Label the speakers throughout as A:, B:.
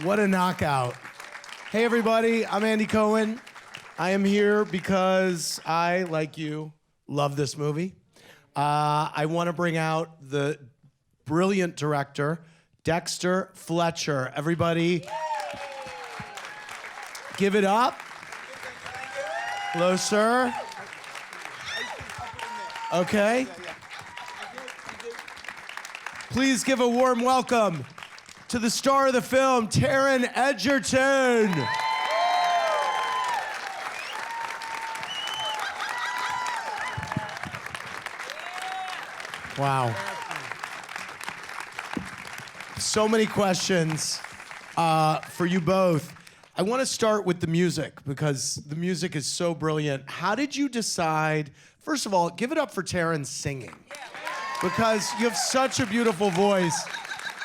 A: What a knockout. Hey everybody, I'm Andy Cohen. I am here because I, like you, love this movie. I want to bring out the brilliant director, Dexter Fletcher. Everybody, give it up. Hello, sir. Okay. Please give a warm welcome to the star of the film, Taron Egerton. Wow. So many questions for you both. I want to start with the music because the music is so brilliant. How did you decide, first of all, give it up for Taron singing, because you have such a beautiful voice.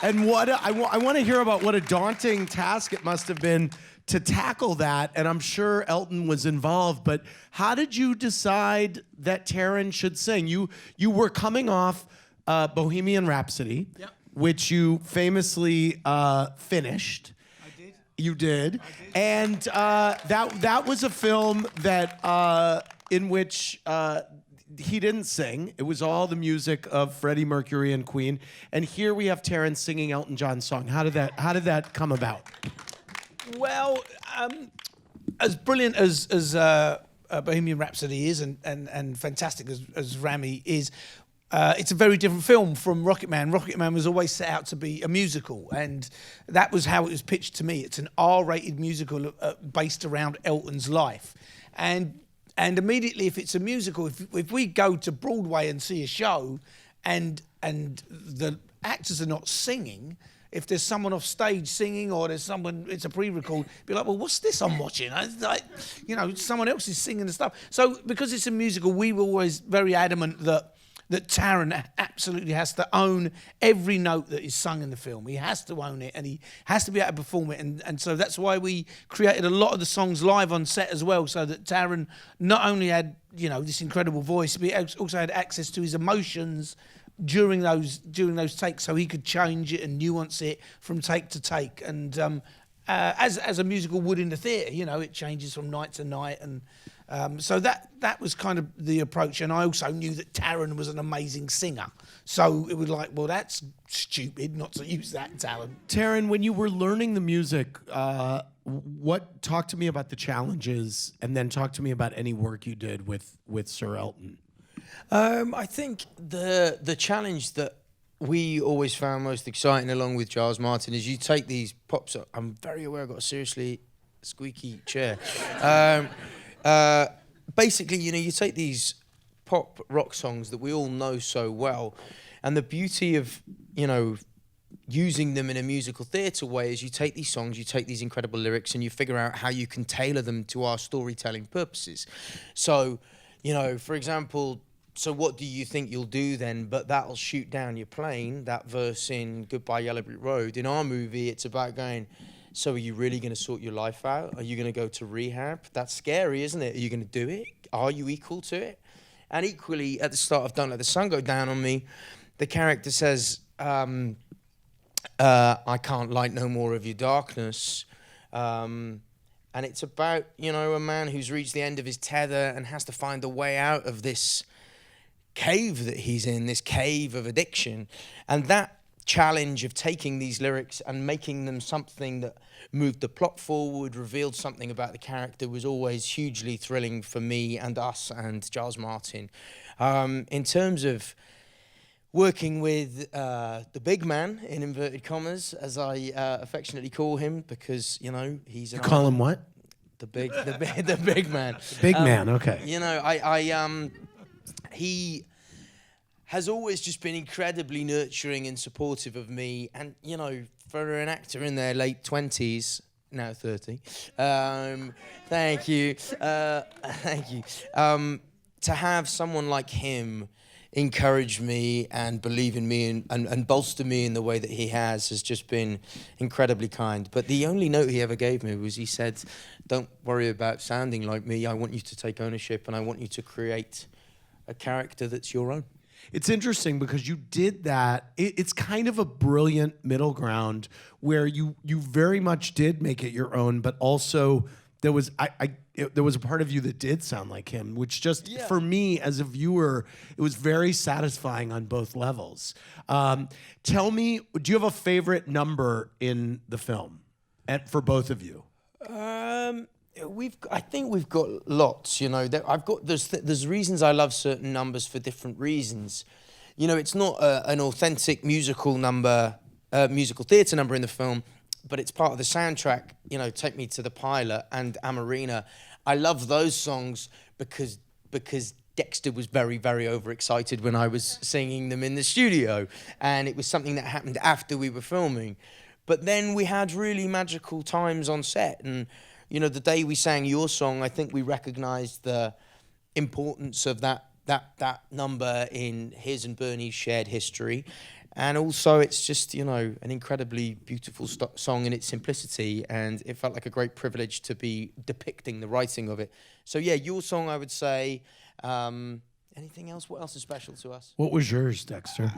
A: And I want to hear about what a daunting task it must have been to tackle that, and I'm sure Elton was involved, but how did you decide that Taron should sing? You were coming off Bohemian Rhapsody, yep, which you famously finished. I did. You did. And that was a film that in which he didn't sing. It was all the music of Freddie Mercury and Queen. And here we have Taron singing Elton John's song. How did that come about?
B: Well, as brilliant as Bohemian Rhapsody is, and fantastic as Rami is, it's a very different film from Rocketman. Rocketman was always set out to be a musical, and that was how it was pitched to me. It's an R-rated musical based around Elton's life, and immediately, if it's a musical, if we go to Broadway and see a show, and the actors are not singing, if there's someone off stage singing or there's someone, it's a pre-record, be like, well, what's this I'm watching? Like, someone else is singing the stuff. So because it's a musical, we were always very adamant that Taron absolutely has to own every note that is sung in the film. He has to own it, and he has to be able to perform it. And so that's why we created a lot of the songs live on set as well, so that Taron not only had, this incredible voice, but he also had access to his emotions during those takes, so he could change it and nuance it from take to take. And as a musical would in the theatre, it changes from night to night, and so that was kind of the approach. And I also knew that Taron was an amazing singer, so it was like, well, that's stupid not to use that talent.
A: Taron, when you were learning the music, talk to me about the challenges, and then talk to me about any work you did with Sir Elton.
C: I think the challenge that we always found most exciting, along with Giles Martin, is you take these pop songs. I'm very aware I've got a seriously squeaky chair. Basically, you take these pop rock songs that we all know so well, and the beauty of, using them in a musical theatre way is you take these songs, you take these incredible lyrics, and you figure out how you can tailor them to our storytelling purposes. So, for example, so what do you think you'll do then? But that'll shoot down your plane, that verse in Goodbye Yellow Brick Road. In our movie, it's about going, so are you really going to sort your life out? Are you going to go to rehab? That's scary, isn't it? Are you going to do it? Are you equal to it? And equally, at the start of Don't Let the Sun Go Down on Me, the character says, I can't light no more of your darkness. And it's about, a man who's reached the end of his tether and has to find a way out of this cave that he's in, this cave of addiction. And that challenge of taking these lyrics and making them something that moved the plot forward, revealed something about the character, was always hugely thrilling for me and us and Giles Martin. In terms of working with the big man, in inverted commas, as I affectionately call him, because, he's...
A: You call him what?
C: The big man.
A: Big man, okay.
C: He has always just been incredibly nurturing and supportive of me. And, for an actor in their late 20s, now 30, thank you. To have someone like him encourage me and believe in me and bolster me in the way that he has just been incredibly kind. But the only note he ever gave me was, he said, don't worry about sounding like me. I want you to take ownership, and I want you to create a character that's your own.
A: it's interesting because you did that. It's kind of a brilliant middle ground where you very much did make it your own, but also there was there was a part of you that did sound like him, which just for me as a viewer, it was very satisfying on both levels. Tell me, do you have a favorite number in the film, for both of you?
C: I think we've got lots. You know, there's reasons I love certain numbers for different reasons. You know, it's not an authentic musical number, musical theatre number in the film, but it's part of the soundtrack. You know, Take Me to the Pilot and Amarina. I love those songs because Dexter was very, very overexcited when I was singing them in the studio, and it was something that happened after we were filming. But then we had really magical times on set, and you know, the day we sang your song, I think we recognised the importance of that number in his and Bernie's shared history. And also, it's just, you know, an incredibly beautiful song in its simplicity, and it felt like a great privilege to be depicting the writing of it. So yeah, your song, I would say. Anything else? What else is special to us?
A: What was yours, Dexter?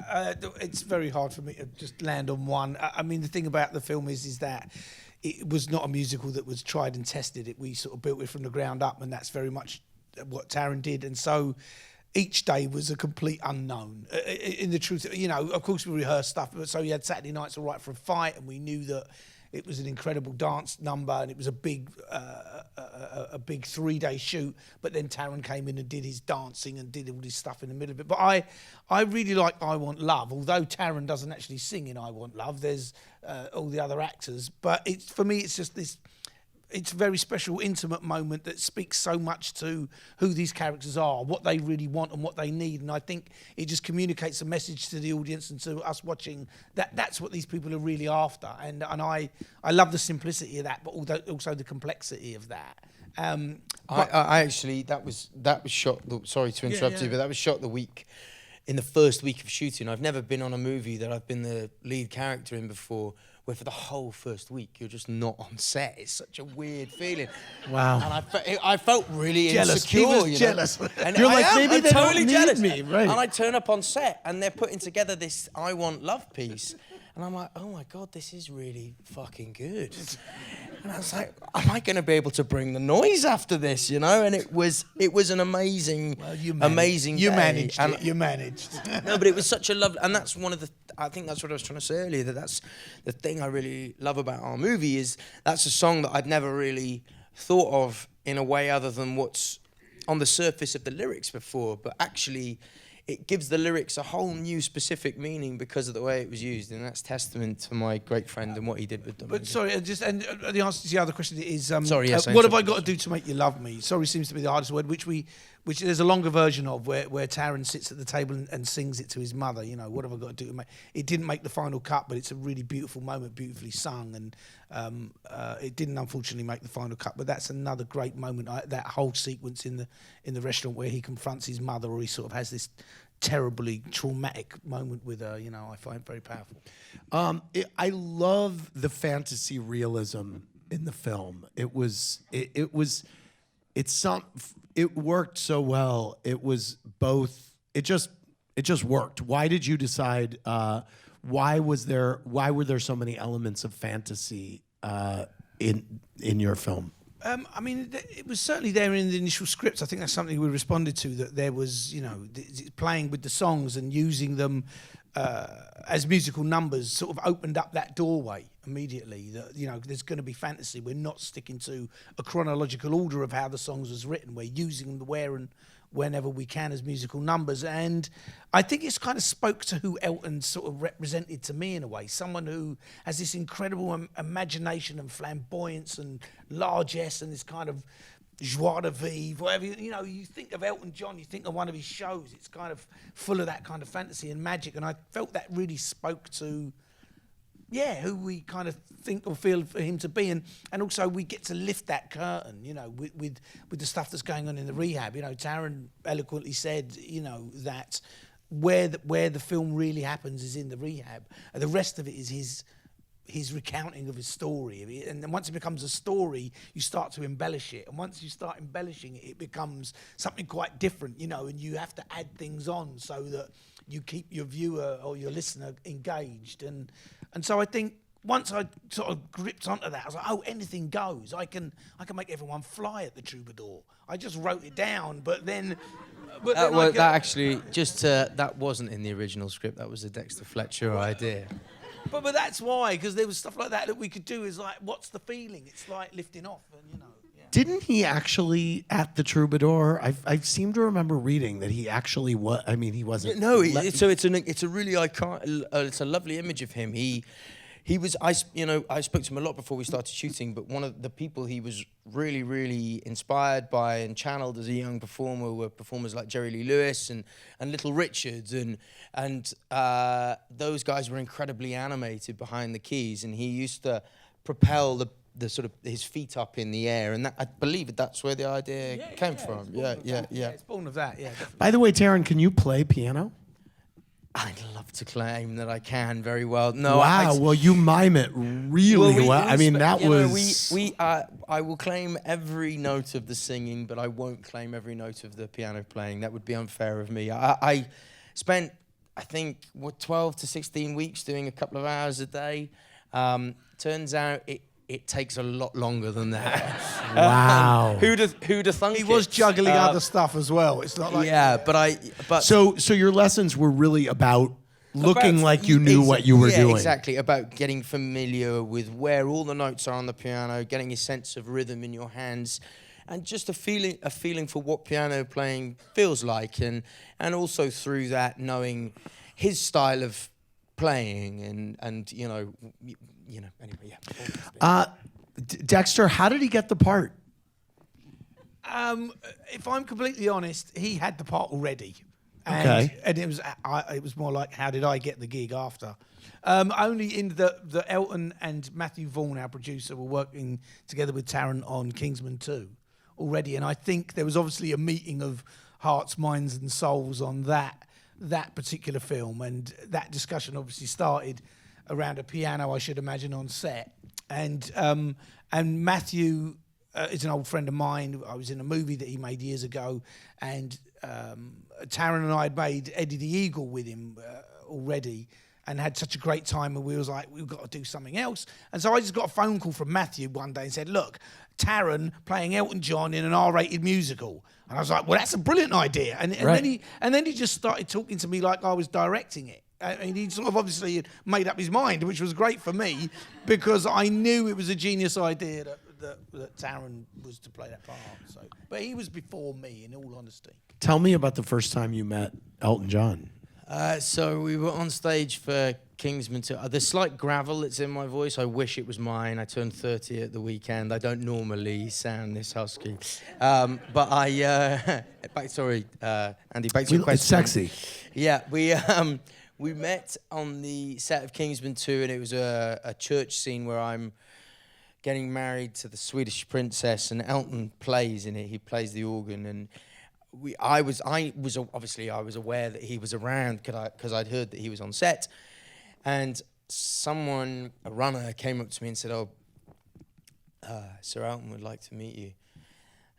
B: It's very hard for me to just land on one. I mean, the thing about the film is that it was not a musical that was tried and tested. We sort of built it from the ground up, and that's very much what Taron did. And so each day was a complete unknown. In the truth, you know, of course we rehearsed stuff, but so we had Saturday nights all right for a fight, and we knew that it was an incredible dance number, and it was a big 3-day shoot. But then Taron came in and did his dancing and did all this stuff in the middle of it. But I really like I Want Love, although Taron doesn't actually sing in I Want Love. There's all the other actors, but for me, it's just this. It's a very special, intimate moment that speaks so much to who these characters are, what they really want and what they need. And I think it just communicates a message to the audience and to us watching that that's what these people are really after. And I love the simplicity of that, but also the complexity of that.
C: I actually, that was shot, sorry to interrupt you, but that was shot in the first week of shooting. I've never been on a movie that I've been the lead character in before, where for the whole first week you're just not on set. It's such a weird feeling.
A: Wow.
C: And I felt really
A: jealous.
C: insecure.
A: He was
C: you know?
A: jealous.
C: And
A: you're like, maybe
C: I'm
A: they
C: totally
A: don't
C: jealous.
A: need me, right?
C: And I turn up on set and they're putting together this I Want Love piece. And I'm like, oh my God, this is really fucking good. And I was like, am I going to be able to bring the noise after this, you know? And it was an amazing, amazing day.
B: You managed it. You managed.
C: No, but it was such a lovely, and that's one of the, I think that's what I was trying to say earlier, that's the thing I really love about our movie is that's a song that I'd never really thought of in a way other than what's on the surface of the lyrics before, but actually it gives the lyrics a whole new specific meaning because of the way it was used, and that's testament to my great friend and what he did with them.
B: But sorry, the answer to the other question is,
C: sorry, yes,
B: what have I got to do to make you love me? Sorry seems to be the hardest word, which there's a longer version of where Taron sits at the table and sings it to his mother. You know, what have I got to do to make? It didn't make the final cut, but it's a really beautiful moment, beautifully sung, and it didn't unfortunately make the final cut. But that's another great moment. That whole sequence in the restaurant where he confronts his mother, or he sort of has this terribly traumatic moment with her, you know, I find very powerful.
A: I love the fantasy realism in the film. It worked so well. It was both. It just worked. Why did you decide? Why were there so many elements of fantasy in your film?
B: I mean, it was certainly there in the initial scripts. I think that's something we responded to, that there was, you know, playing with the songs and using them as musical numbers sort of opened up that doorway immediately. That, you know, there's going to be fantasy. We're not sticking to a chronological order of how the songs was written. We're using them where and whenever we can as musical numbers. And I think it's kind of spoke to who Elton sort of represented to me in a way. Someone who has this incredible imagination and flamboyance and largesse and this kind of joie de vivre, whatever. You know, you think of Elton John, you think of one of his shows, it's kind of full of that kind of fantasy and magic. And I felt that really spoke to, who we kind of think or feel for him to be, and also we get to lift that curtain, you know, with the stuff that's going on in the rehab. You know, Taron eloquently said, you know, that where the film really happens is in the rehab, and the rest of it is his recounting of his story. And then once it becomes a story, you start to embellish it, and once you start embellishing it, it becomes something quite different, you know, and you have to add things on so that you keep your viewer or your listener engaged. And so I think once I sort of gripped onto that, I was like, oh, anything goes. I can make everyone fly at the Troubadour. I just wrote it down, but then.
C: That wasn't in the original script. That was a Dexter Fletcher idea.
B: But that's why, because there was stuff like that we could do. Is like, what's the feeling? It's like lifting off, and you know. Yeah.
A: Didn't he actually at the Troubadour? I seem to remember reading that he actually was. I mean, he wasn't.
C: No, it's a really iconic. It's a lovely image of him. He was, I spoke to him a lot before we started shooting, but one of the people he was really, really inspired by and channeled as a young performer were performers like Jerry Lee Lewis and Little Richards, and those guys were incredibly animated behind the keys, and he used to propel the sort of his feet up in the air, and that, I believe that's where the idea came from. Yeah.
B: It's born of that, yeah. Definitely.
A: By the way, Taron, can you play piano?
C: I'd love to claim that I can very well. No,
A: wow. Well, you mime it really well. I mean, that was.
C: I will claim every note of the singing, but I won't claim every note of the piano playing. That would be unfair of me. I spent, I think, 12 to 16 weeks doing a couple of hours a day. Turns out it takes a lot longer than that.
A: Wow.
C: Who'd have thunk
B: he was juggling other stuff as well. It's not like
A: So your lessons were really about looking like you knew what you were doing.
C: Exactly, about getting familiar with where all the notes are on the piano, getting a sense of rhythm in your hands, and just a feeling for what piano playing feels like, and also through that knowing his style of playing and anyway, yeah.
A: Dexter, how did he get the part?
B: If I'm completely honest, he had the part already.
A: And
B: it was more like, how did I get the gig after? Only in the Elton and Matthew Vaughan, our producer, were working together with Taron on Kingsman 2 already, and I think there was obviously a meeting of hearts, minds, and souls on that particular film, and that discussion obviously started around a piano, I should imagine, on set. And Matthew is an old friend of mine. I was in a movie that he made years ago, and Taron and I had made Eddie the Eagle with him already, and had such a great time, and we was like, we've got to do something else. And so I just got a phone call from Matthew one day and said, look, Taron playing Elton John in an R-rated musical. And I was like, well, that's a brilliant idea. And then he just started talking to me like I was directing it. I mean, he sort of obviously made up his mind, which was great for me, because I knew it was a genius idea that Taron was to play that part. So, but he was before me, in all honesty.
A: Tell me about the first time you met Elton John.
C: So we were on stage for Kingsman 2. There's slight gravel that's in my voice. I wish it was mine. I turned 30 at the weekend. I don't normally sound this husky. But Andy, back to your question.
A: It's sexy.
C: Yeah, we met on the set of Kingsman 2, and it was a church scene where I'm getting married to the Swedish princess, and Elton plays in it. He plays the organ, and I was aware that he was around because I'd heard that he was on set, and a runner, came up to me and said, Sir Elton would like to meet you.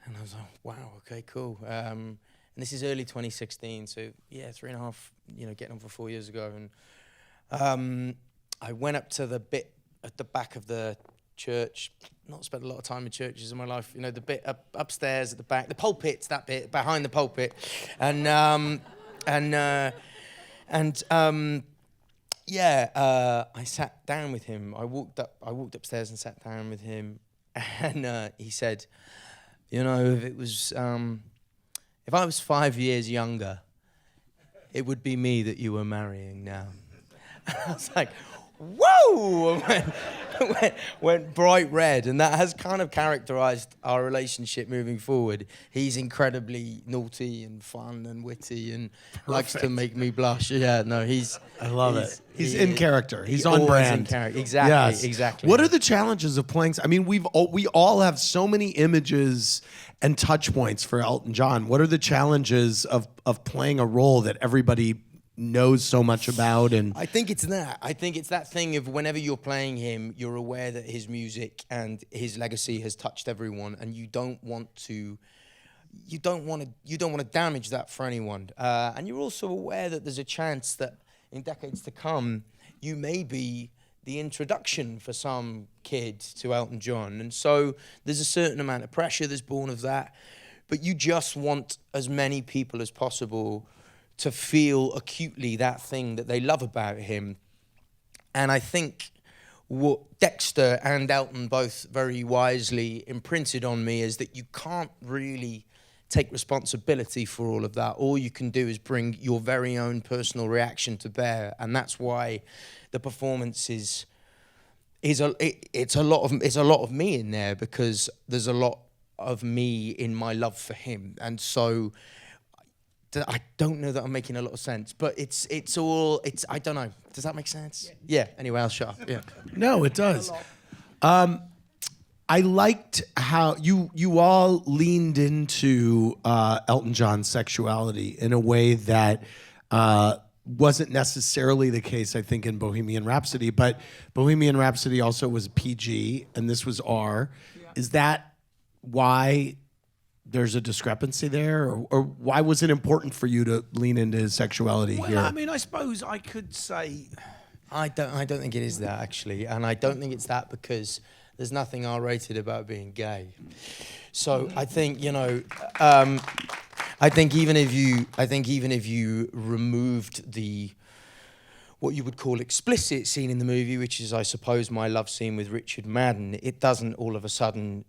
C: And I was like, wow, okay, cool. And this is early 2016, so yeah, 3.5, getting on for 4 years ago. And I went up to the bit at the back of the church. Not spent a lot of time in churches in my life. The bit upstairs at the back, the pulpit, that bit behind the pulpit, and I sat down with him. I walked upstairs and sat down with him, and he said, if I was 5 years younger, it would be me that you were marrying now. I was like, whoa! Went bright red, and that has kind of characterized our relationship moving forward. He's incredibly naughty and fun and witty and likes to make me blush. Yeah, no,
A: I love it. He's in character. He's on brand.
C: In character. Exactly.
A: Yes.
C: Exactly.
A: What are the challenges of playing? I mean, we all have so many images and touch points for Elton John. What are the challenges of playing a role that everybody knows so much about? And
C: I think it's that thing of whenever you're playing him, you're aware that his music and his legacy has touched everyone, and you don't want to you don't want to damage that for anyone, and you're also aware that there's a chance that in decades to come you may be the introduction for some kid to Elton John, and so there's a certain amount of pressure that's born of that, but you just want as many people as possible to feel acutely that thing that they love about him. And I think what Dexter and Elton both very wisely imprinted on me is that you can't really take responsibility for all of that. All you can do is bring your very own personal reaction to bear, and that's why the performance it's a lot of me in there, because there's a lot of me in my love for him. And so I don't know that I'm making a lot of sense, but it's I don't know. Does that make sense? Yeah. Anyway, I'll shut up. Yeah.
A: No, it does. I liked how you all leaned into Elton John's sexuality in a way that wasn't necessarily the case, I think, in Bohemian Rhapsody. But Bohemian Rhapsody also was PG, and this was R. Yeah. Is that why there's a discrepancy there, or why was it important for you to lean into his sexuality here?
B: Well, I mean, I suppose I could say
C: I don't think it is that, actually, and I don't think it's that because there's nothing R-rated about being gay. So I think I think even if you removed the what you would call explicit scene in the movie, which is, I suppose, my love scene with Richard Madden, it doesn't all of a sudden,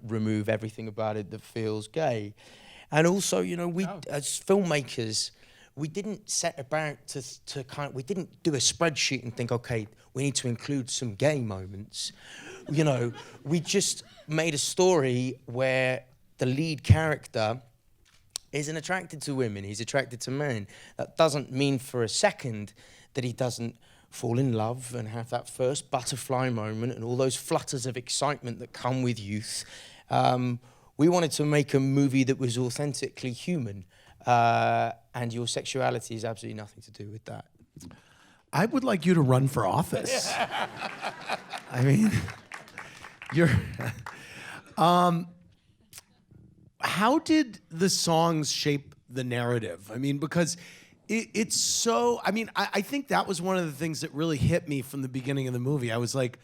C: remove everything about it that feels gay. And also, we as filmmakers, we didn't set about we didn't do a spreadsheet and think, okay, we need to include some gay moments. We just made a story where the lead character isn't attracted to women, he's attracted to men. That doesn't mean for a second that he doesn't fall in love and have that first butterfly moment and all those flutters of excitement that come with youth. We wanted to make a movie that was authentically human, and your sexuality has absolutely nothing to do with that.
A: I would like you to run for office. I mean, you're... How did the songs shape the narrative? I mean, because it's so... I mean, I think that was one of the things that really hit me from the beginning of the movie. I was like,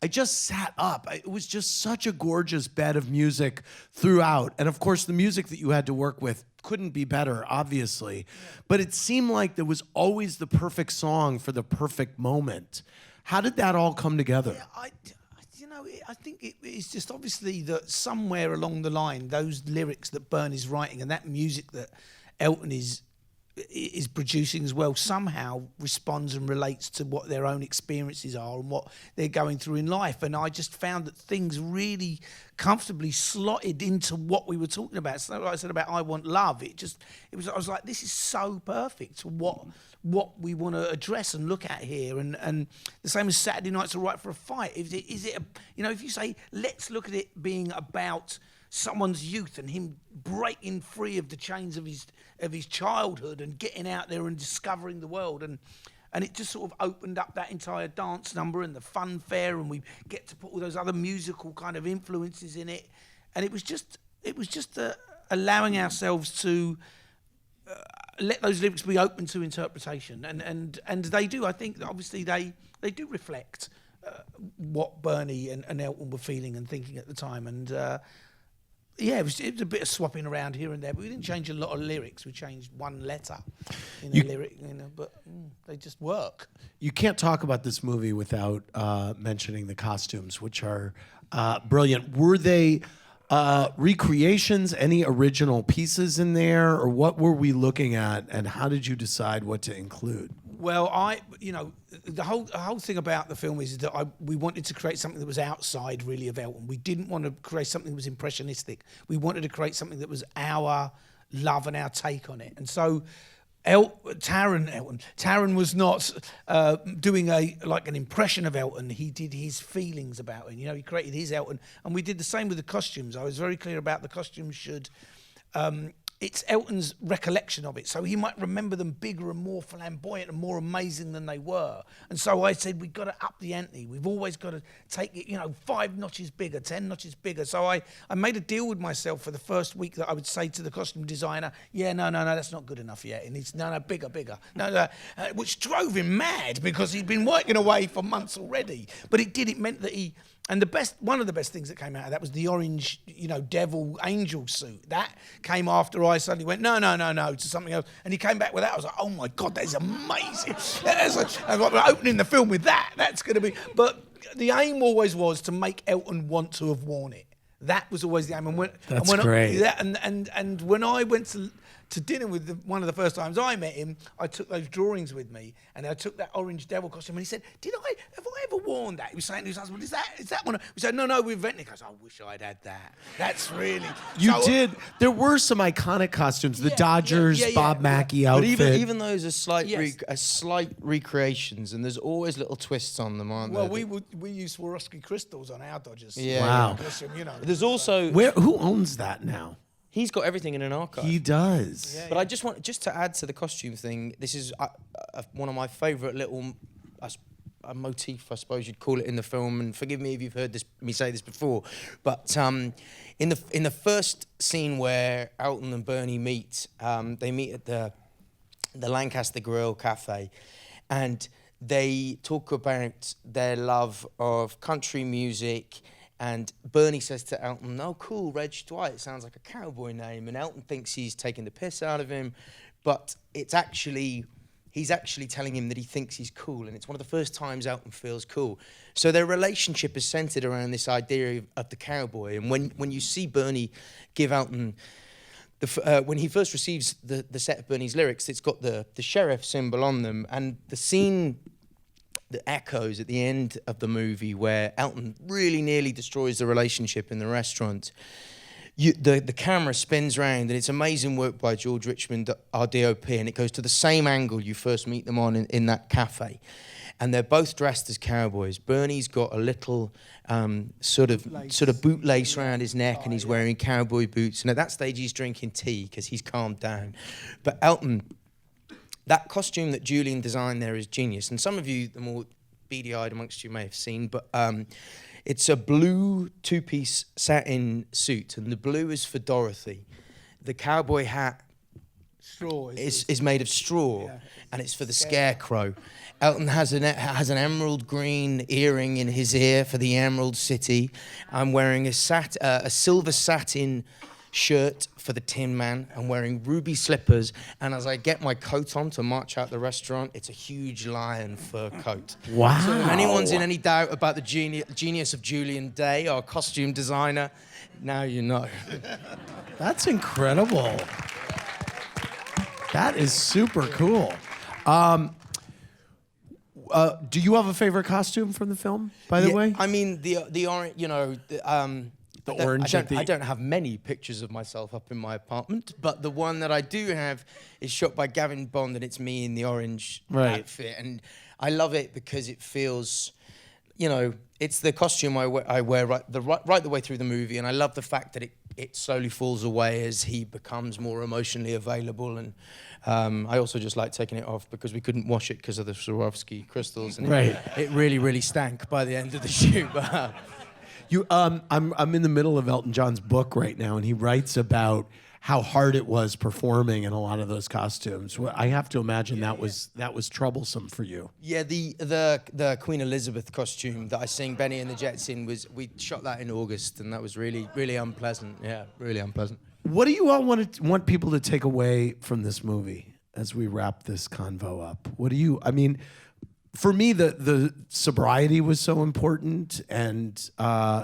A: I just sat up. It was just such a gorgeous bed of music throughout. And of course, the music that you had to work with couldn't be better, obviously. Yeah. But it seemed like there was always the perfect song for the perfect moment. How did that all come together?
B: Yeah, I think it's just obviously that somewhere along the line, those lyrics that Bernie's writing and that music that Elton is producing as well somehow responds and relates to what their own experiences are and what they're going through in life. And I just found that things really comfortably slotted into what we were talking about. So like I said about I Want Love, I was like, this is so perfect to what we want to address and look at here. And the same as Saturday Night's All Right for a Fight. If you say, let's look at it being about someone's youth and him breaking free of the chains of his childhood and getting out there and discovering the world, and it just sort of opened up that entire dance number and the funfair, and we get to put all those other musical kind of influences in it, and it was just allowing ourselves to let those lyrics be open to interpretation, and they do. I think that obviously they do reflect what Bernie and Elton were feeling and thinking at the time, and yeah, it was a bit of swapping around here and there, but we didn't change a lot of lyrics. We changed one letter in the lyric, but they just work.
A: You can't talk about this movie without mentioning the costumes, which are brilliant. Were they recreations, any original pieces in there, or what were we looking at, and how did you decide what to include?
B: Well, the whole thing about the film is that we wanted to create something that was outside, really, of Elton. We didn't want to create something that was impressionistic. We wanted to create something that was our love and our take on it. And so Taron was not doing an impression of Elton. He did his feelings about him. He created his Elton. And we did the same with the costumes. I was very clear about the costumes should it's Elton's recollection of it. So he might remember them bigger and more flamboyant and more amazing than they were. And so I said, we've got to up the ante. We've always got to take it, 5 notches bigger, 10 notches bigger. So I made a deal with myself for the first week that I would say to the costume designer, no, that's not good enough yet. It needs, no, bigger. No, which drove him mad because he'd been working away for months already. But it meant that he... And one of the best things that came out of that was the orange, devil angel suit. That came after I suddenly went, no, to something else. And he came back with that. I was like, oh my God, that is amazing. I'm opening the film with that. That's going to be... But the aim always was to make Elton want to have worn it. That was always the aim.
A: That's great.
B: And when I went to dinner with one of the first times I met him, I took those drawings with me, and I took that orange devil costume, and he said, have I ever worn that? He was saying to his husband, is that one? We said, no, we invented it. He goes, I wish I'd had that. That's really...
A: You did. There were some iconic costumes, the Dodgers, Bob Mackie outfit.
C: But even those are slight recreations, and there's always little twists on them, aren't there?
B: Well, we used Swarovski crystals on our Dodgers.
C: Yeah.
A: Wow.
B: Costume,
C: There's also...
A: Who owns that now?
C: He's got everything in an archive.
A: He does.
C: But I just want to add to the costume thing. This is one of my favourite little a motif, I suppose you'd call it, in the film. And forgive me if you've heard me say this before, but in the first scene where Elton and Bernie meet, they meet at the Lancaster Grill Cafe, and they talk about their love of country music. And Bernie says to Elton, oh, cool, Reg Dwight, sounds like a cowboy name. And Elton thinks he's taking the piss out of him, but he's actually telling him that he thinks he's cool. And it's one of the first times Elton feels cool. So their relationship is centered around this idea of the cowboy. And when you see Bernie give Elton, when he first receives the set of Bernie's lyrics, it's got the sheriff symbol on them. And the scene... the echoes at the end of the movie where Elton really nearly destroys the relationship in the restaurant. The camera spins round, and it's amazing work by George Richmond, our DOP, and it goes to the same angle you first meet them on in that cafe. And they're both dressed as cowboys. Bernie's got a little sort of bootlace around his neck, and he's wearing cowboy boots. And at that stage, he's drinking tea because he's calmed down. But Elton... that costume that Julian designed there is genius. And some of you, the more beady-eyed amongst you, may have seen, but it's a blue 2-piece satin suit, and the blue is for Dorothy. The cowboy hat is made of straw, and it's for the scarecrow. Elton has an emerald green earring in his ear for the Emerald City. I'm wearing a silver satin shirt for the Tin Man. I'm wearing ruby slippers, and as I get my coat on to march out the restaurant, it's a huge lion fur coat.
A: Wow.
C: So if anyone's in any doubt about the genius of Julian Day, our costume designer, now you know.
A: That's incredible. That is super cool. Do you have a favorite costume from the film, by the way?
C: I mean, the orange, I don't have many pictures of myself up in my apartment, but the one that I do have is shot by Gavin Bond, and it's me in the orange outfit. And I love it because it feels, it's the costume I wear right the way through the movie, and I love the fact that it slowly falls away as he becomes more emotionally available. And I also just like taking it off because we couldn't wash it because of the Swarovski crystals, and it really, really stank by the end of the shoot.
A: I'm in the middle of Elton John's book right now, and he writes about how hard it was performing in a lot of those costumes. I have to imagine that was troublesome for you.
C: Yeah, the Queen Elizabeth costume that I sing Benny and the Jets in we shot that in August, and that was really, really unpleasant. Yeah, really unpleasant.
A: What do you all want people to take away from this movie as we wrap this convo up? For me, the sobriety was so important, and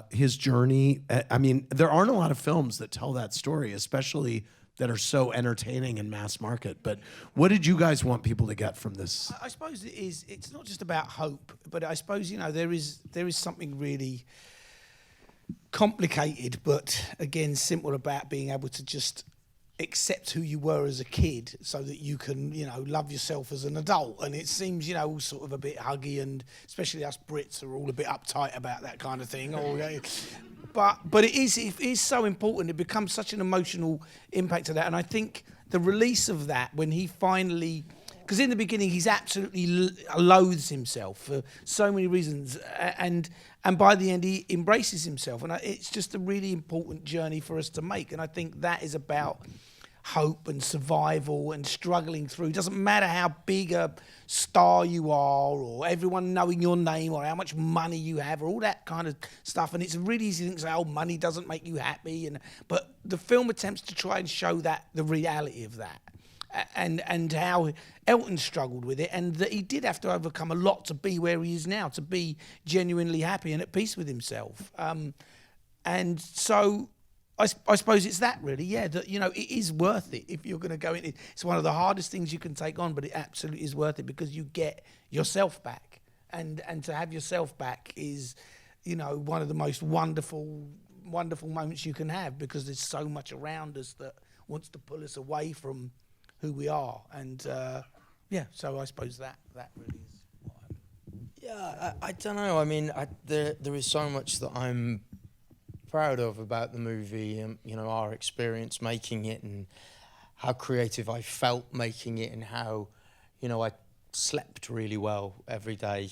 A: his journey. There aren't a lot of films that tell that story, especially that are so entertaining and mass market. But what did you guys want people to get from this?
B: I suppose it's not just about hope, but I suppose there is something really complicated, but again simple about being able to just accept who you were as a kid so that you can, love yourself as an adult. And it seems, all sort of a bit huggy, and especially us Brits are all a bit uptight about that kind of thing. But it is so important. It becomes such an emotional impact of that. And I think the release of that, when he finally... Because in the beginning, he's absolutely loathes himself for so many reasons. And by the end, he embraces himself. And it's just a really important journey for us to make. And I think that is about hope and survival and struggling through. It doesn't matter how big a star you are or everyone knowing your name or how much money you have or all that kind of stuff. And it's a really easy thing to say, oh, money doesn't make you happy. But the film attempts to try and show that, the reality of that. And how Elton struggled with it, and that he did have to overcome a lot to be where he is now, to be genuinely happy and at peace with himself. And so I suppose it's that really, yeah, that, you know, it is worth it if you're going to go in. It's one of the hardest things you can take on, but it absolutely is worth it because you get yourself back. And to have yourself back is, you know, one of the most wonderful moments you can have, because there's so much around us that wants to pull us away from who we are. And yeah, so I suppose that really is what
C: Yeah, I don't know. I mean, there is so much that I'm proud of about the movie, and you know, our experience making it, and how creative I felt making it, and how, you know, I slept really well every day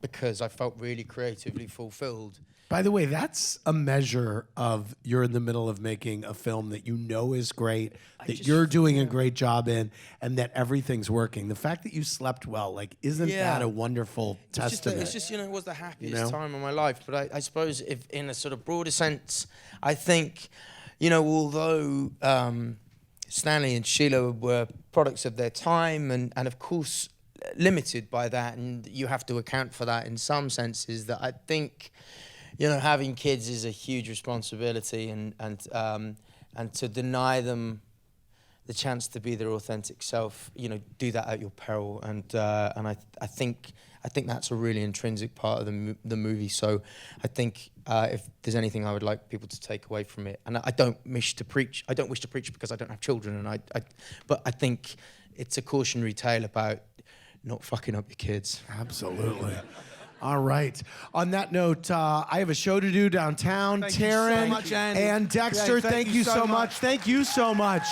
C: because I felt really creatively fulfilled.
A: By the way, that's a measure of you're in the middle of making a film that you know is great, that you're doing a great job in, and that everything's working. The fact that you slept well, like, isn't that a wonderful testament?
C: It's just, you know, it was the happiest time of my life. But I suppose if in a sort of broader sense, I think, you know, although Stanley and Sheila were products of their time and of course limited by that, and you have to account for that in some senses, that I think, you know, having kids is a huge responsibility, and to deny them the chance to be their authentic self, you know, do that at your peril, and I think that's a really intrinsic part of the movie. So I think if there's anything I would like people to take away from it, and I don't wish to preach because I don't have children, but I think it's a cautionary tale about not fucking up your kids.
A: Absolutely. All right. On that note, I have a show to do downtown.
B: Thank you so
A: Taron
B: much, Andy.
A: and Dexter,
B: Yeah,
A: thank you so much. Thank you so much.